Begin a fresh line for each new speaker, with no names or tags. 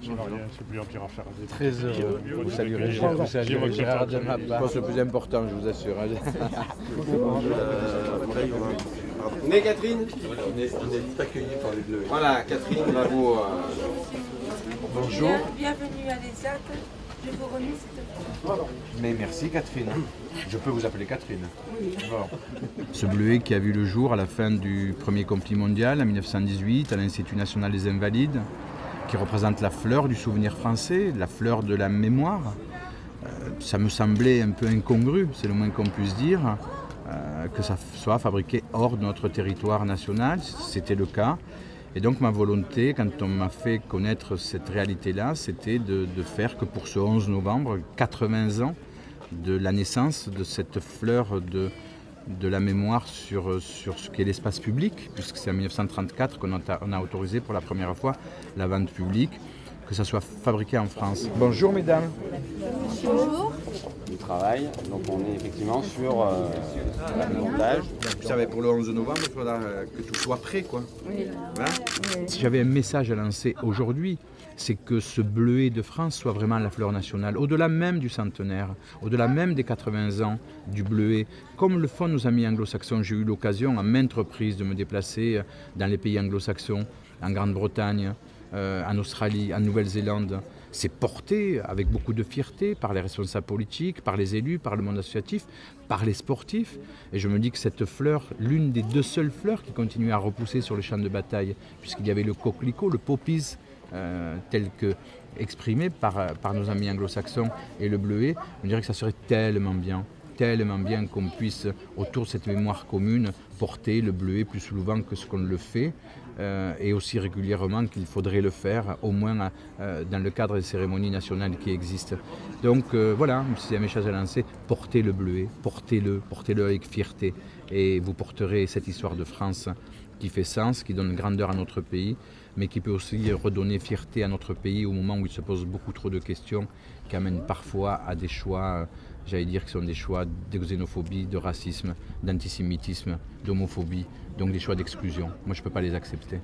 C'est rien, c'est plus empire à faire.
Très heureux. Vous saluerez Gérard de ma part.
C'est le plus important, je vous assure.
Mais Catherine,
On est accueillis par les Bleus.
voilà, Catherine va vous...
Bonjour.
Bienvenue à l'ESAT. Je vous remercie cette fois.
Mais merci Catherine. Je peux vous appeler Catherine. Bon. Ce bleuet qui a vu le jour à la fin du premier conflit mondial en 1918 à l'Institut national des Invalides, qui représente la fleur du souvenir français, la fleur de la mémoire. Ça me semblait un peu incongru, c'est le moins qu'on puisse dire, que ça soit fabriqué hors de notre territoire national. C'était le cas. Et donc ma volonté, quand on m'a fait connaître cette réalité-là, c'était de faire que pour ce 11 novembre, 80 ans de la naissance de cette fleur de la mémoire sur ce qu'est l'espace public, puisque c'est en 1934 qu'on a autorisé pour la première fois la vente publique, que ça soit fabriqué en France. Bonjour mesdames.
Bonjour.
Du travail, donc on est effectivement sur le montage.
Vous savez, pour le 11 novembre, il faudra que tout soit prêt, quoi.
Oui.
Voilà. Si j'avais un message à lancer aujourd'hui, c'est que ce bleuet de France soit vraiment la fleur nationale, au-delà même du centenaire, au-delà même des 80 ans du bleuet. Comme le font nos amis anglo-saxons, j'ai eu l'occasion à maintes reprises de me déplacer dans les pays anglo-saxons, en Grande-Bretagne, en Australie, en Nouvelle-Zélande. C'est porté avec beaucoup de fierté par les responsables politiques, par les élus, par le monde associatif, par les sportifs. Et je me dis que cette fleur, l'une des deux seules fleurs qui continue à repousser sur les champs de bataille, puisqu'il y avait le coquelicot, le poppies, tel que exprimé par nos amis anglo-saxons, et le bleuet, je dirais que ça serait tellement bien qu'on puisse, autour de cette mémoire commune, porter le bleuet plus souvent que ce qu'on le fait, et aussi régulièrement qu'il faudrait le faire, au moins dans le cadre des cérémonies nationales qui existent. Donc voilà, c'est un message à lancer, portez le bleuet, portez-le avec fierté, et vous porterez cette histoire de France qui fait sens, qui donne grandeur à notre pays, mais qui peut aussi redonner fierté à notre pays au moment où il se pose beaucoup trop de questions, qui amènent parfois à des choix, j'allais dire que ce sont des choix de xénophobie, de racisme, d'antisémitisme, d'homophobie, donc des choix d'exclusion. Moi je ne peux pas les accepter.